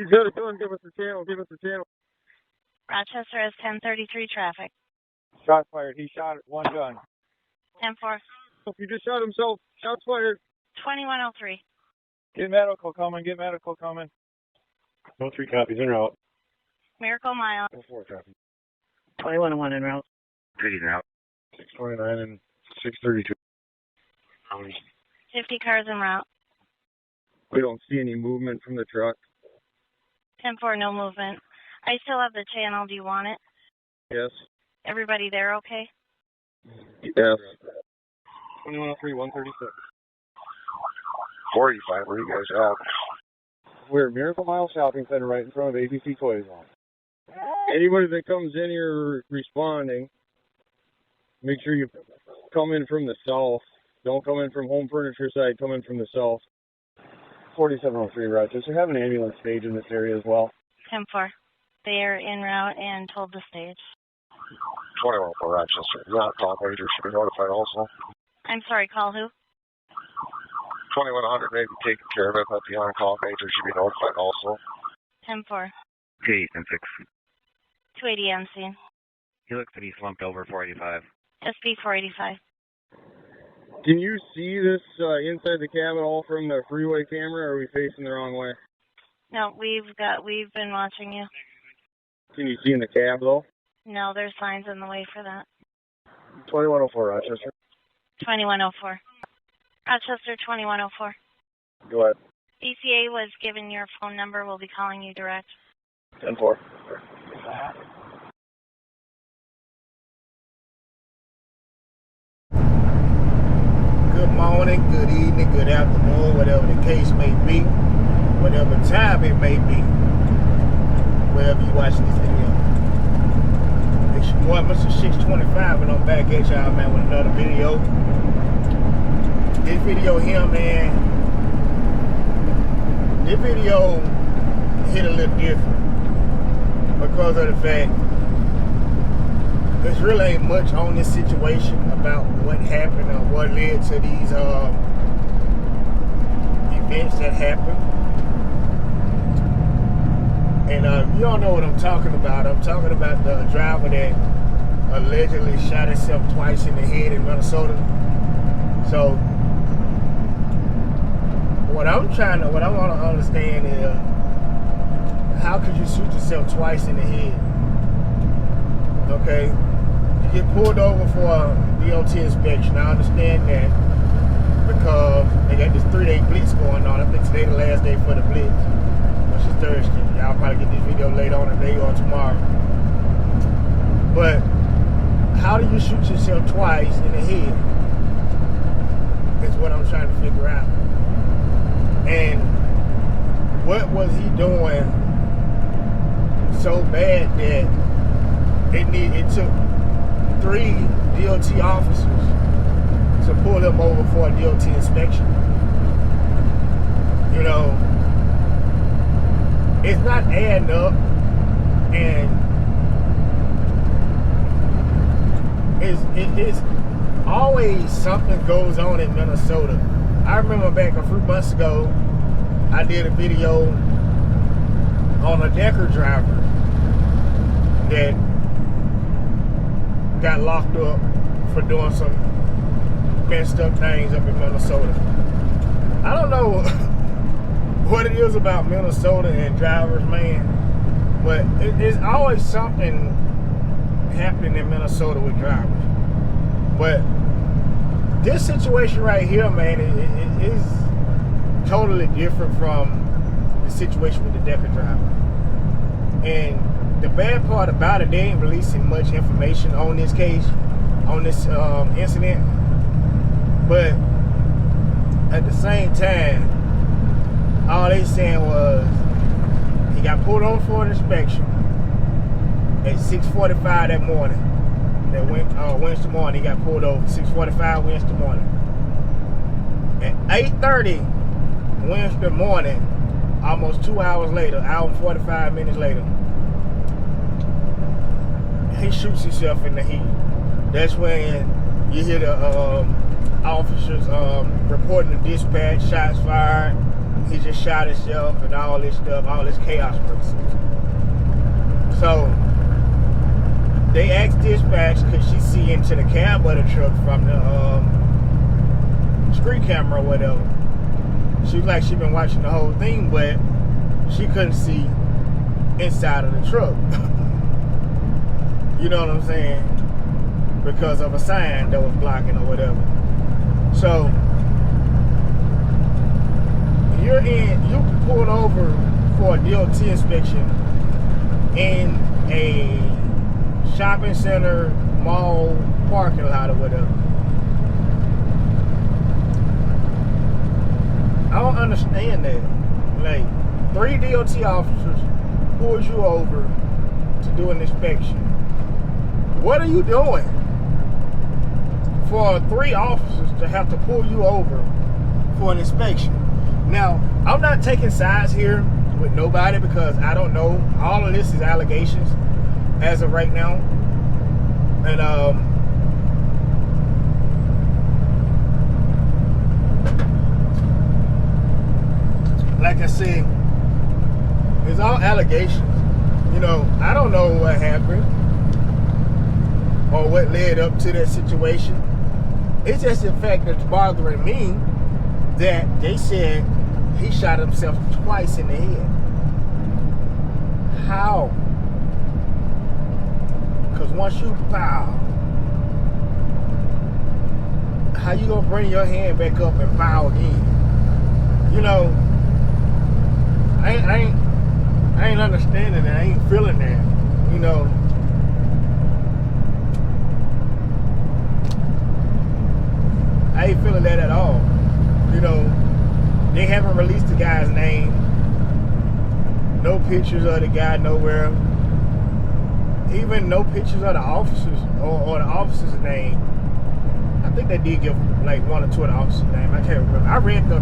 He's got a gun. Give us the channel. Give us the channel. Rochester has 1033 traffic. Shot fired. He shot at one gun. 10-4. He just shot himself. Shots fired. 2103. Get medical coming. Get medical coming. No 3 copies en route. Miracle Mile. 4 copies. 2101 en route. 3 en route. 629 and 632. 50 cars en route. We don't see any movement from the truck. 10-4, no movement. I still have the channel. Do you want it? Yes. Everybody there okay? Yes. 2103, 136. 45, where you guys at? We're at Miracle Mile Shopping Center right in front of ABC Toys Zone. Anybody that comes in here responding, make sure you come in from the south. Don't come in from Home Furniture side, come in from the south. 4703 Rochester. Have an ambulance stage in this area as well. 10-4. They are en route and told the stage. 21 for Rochester. Not call pagers should be notified also. I'm sorry, call who? 2100 may be taken care of it, but the on-call pagers should be notified also. 10-4. 286. 280 on scene. He looks to be slumped over 485. SB 485. Can you see this inside the cabin all from the freeway camera, or are we facing the wrong way? No, we've been watching you. Can you see in the cab, though? No, there's signs in the way for that. 2104 Rochester. 2104. Rochester 2104. Go ahead. DCA was given your phone number. We'll be calling you direct. 10-4. Good morning, good evening, good afternoon, whatever the case may be, whatever time it may be, wherever you watch this video. It's your boy, Mr. 625, and I'm back at y'all, man, with another video. This video here, man, this video hit a little different because of the fact there's really ain't much on this situation about what happened or what led to these events that happened. And you don't know what I'm talking about. I'm talking about the driver that allegedly shot himself twice in the head in Minnesota. So what I want to understand is, how could you shoot yourself twice in the head? Okay, you get pulled over for a DOT inspection. I understand that because they got this 3-day blitz going on. I think today the last day for the blitz, which is Thursday. Y'all probably get this video later on today or tomorrow. But how do you shoot yourself twice in the head? Is what I'm trying to figure out. And what was he doing so bad that it took 3 DOT officers to pull him over for a DOT inspection? You know, it's not adding up, and it's always something goes on in Minnesota. I remember back a few months ago, I did a video on a Decker driver that got locked up for doing some messed up things up in Minnesota. I don't know what it is about Minnesota and drivers, man, but it's always something happening in Minnesota with drivers. But this situation right here, man, it is totally different from the situation with the Decker driver. And the bad part about it, they ain't releasing much information on this case, on this incident. But at the same time, all they saying was he got pulled over for an inspection at 6:45 that morning. That Wednesday morning, he got pulled over. 6:45 Wednesday morning. At 8:30 Wednesday morning, almost 2 hours later, hour and 45 minutes later, he shoots himself in the head. That's when you hear the officers reporting the dispatch, shots fired. he just shot himself and all this stuff, all this chaos breaks loose. So they asked dispatch could she see into the cab of the truck from the street camera or whatever. She was like, she been watching the whole thing, but she couldn't see inside of the truck. You know what I'm saying? Because of a sign that was blocking or whatever. So you pulled over for a DOT inspection in a shopping center, mall, parking lot or whatever. I don't understand that. Like, 3 DOT officers pulls you over to do an inspection. What are you doing for 3 officers to have to pull you over for an inspection? Now, I'm not taking sides here with nobody because I don't know. All of this is allegations as of right now. And like I said, it's all allegations. You know, I don't know what happened or what led up to that situation. It's just the fact that's bothering me that they said he shot himself twice in the head. How? Because once you pow, how you gonna bring your hand back up and pow again? You know, I ain't understanding that. I ain't feeling that. You know, I ain't feeling that at all. You know, they haven't released the guy's name. No pictures of the guy nowhere. Even no pictures of the officers or the officer's name. I think they did give like 1 or 2 of the officers' name. I can't remember. I read the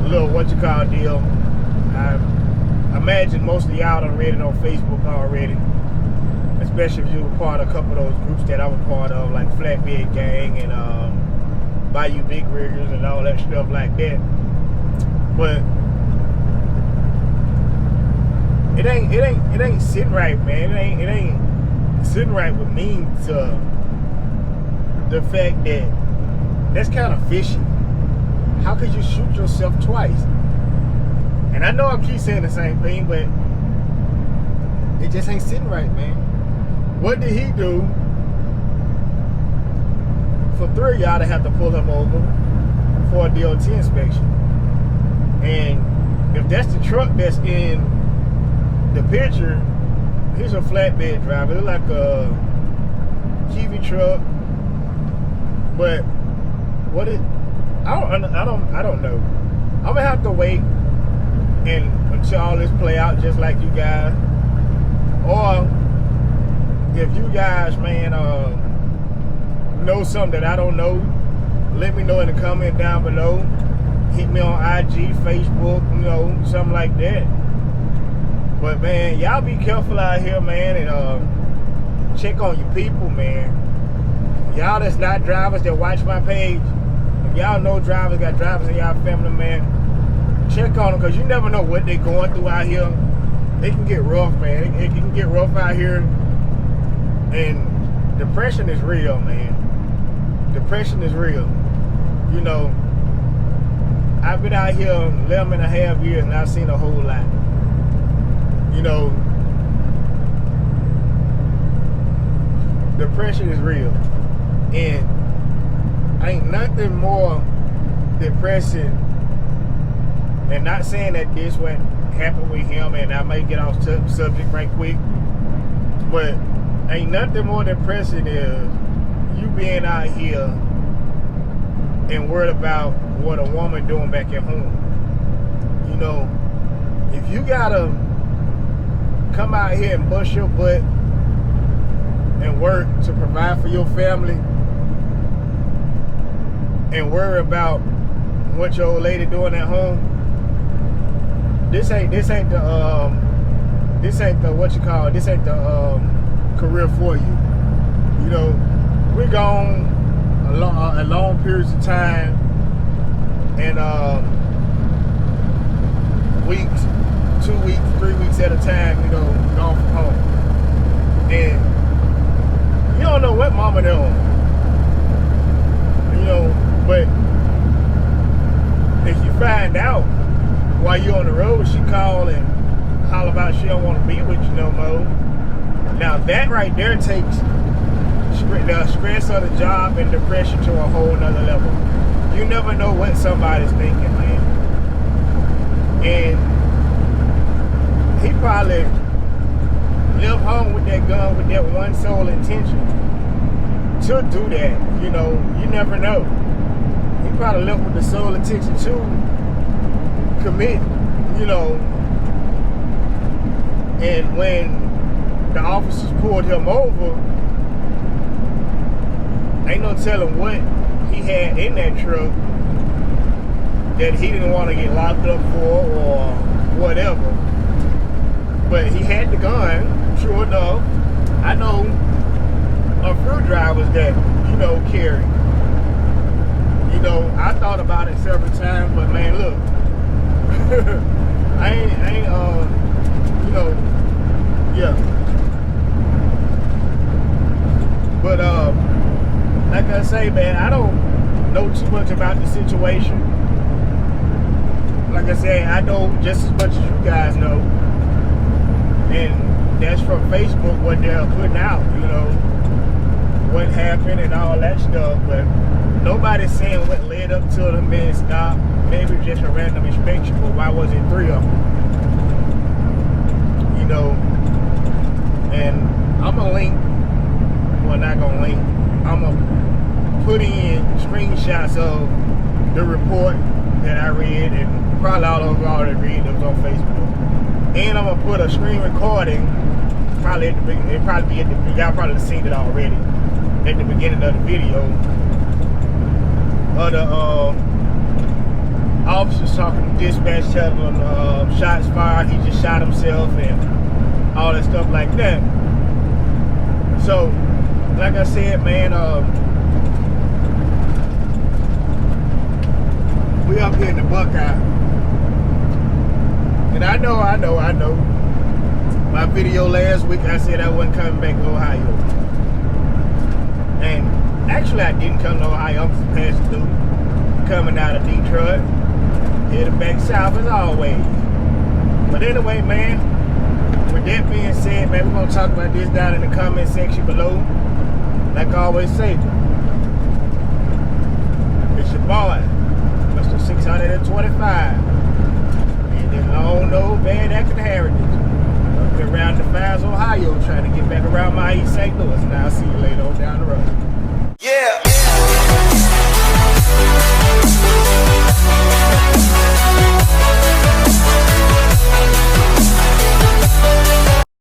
little deal. I imagine most of y'all done read it on Facebook already. Especially if you were part of a couple of those groups that I was part of, like Flatbed Gang and Bayou Big Riggers and all that stuff like that. But it ain't sitting right, man. It ain't sitting right with me to the fact that that's kind of fishy. How could you shoot yourself twice? And I know I keep saying the same thing, but it just ain't sitting right, man. What did he do for 3 of y'all to have to pull him over for a DOT inspection? And if that's the truck that's in the picture, he's a flatbed driver. It's like a Kiwi truck. But what it? I don't know. I'm gonna have to wait until all this play out, just like you guys. Or if you guys, man, know something that I don't know, let me know in the comment down below. Hit me on IG, Facebook, you know, something like that. But man, y'all be careful out here, man, and check on your people, man. Y'all that's not drivers that watch my page, if y'all know drivers, got drivers in y'all family, man, check on them, because you never know what they're going through out here. They can get rough, man. It can get rough out here. And depression is real, man. Depression is real. You know, I've been out here 11.5 years and I've seen a whole lot. You know, depression is real. And ain't nothing more depressing, and not saying that this what happened with him, and I may get off subject right quick, but ain't nothing more depressing is you being out here and worried about what a woman doing back at home. You know, if you gotta come out here and bust your butt and work to provide for your family and worry about what your old lady doing at home, this ain't the career for you. You know, we're gone a long periods of time, and weeks, 2 weeks, 3 weeks at a time, you know, gone from home. And you don't know what mama they're on. You know, but if you find out while you're on the road, she call and holler about she don't want to be with you no more. Now that right there takes the stress of the job and the pressure to a whole nother level. You never know what somebody's thinking, man. And he probably left home with that gun with that one sole intention to do that. You know, you never know. He probably left with the sole intention to commit, you know. And when the officers pulled him over, ain't no telling what he had in that truck that he didn't want to get locked up for or whatever. But he had the gun, sure enough. I know a few drivers that, you know, carry. You know, I thought about it several times, but man, look, I ain't, you know, yeah. But like I say, man, I don't know too much about the situation. Like I said, I know just as much as you guys know. And that's from Facebook, what they're putting out, you know, what happened and all that stuff. But nobody's saying what led up to the man stop. Maybe just a random inspection, but why was it 3 of them? You know, and I'm gonna link, well, not gonna link, I'm gonna put in screenshots of the report that I read, and probably all of you already read them on Facebook. And I'm gonna put a screen recording, probably at the beginning, it'll probably be at the, y'all probably seen it already, at the beginning of the video, of the officers talking to dispatch, telling them shots fired, he just shot himself, and all that stuff like that. So, like I said, man, we up here in the Buckeye. And I know. My video last week, I said I wasn't coming back to Ohio. And actually, I didn't come to Ohio. I'm just passing through, coming out of Detroit, heading back south as always. But anyway, man, with that being said, man, we're going to talk about this down in the comment section below. Like I always say, it's your boy, Mr. 625. And this long nose bad acting heritage. Up here around the Fires, Ohio, trying to get back around my East St. Louis. And I'll see you later on down the road. Yeah.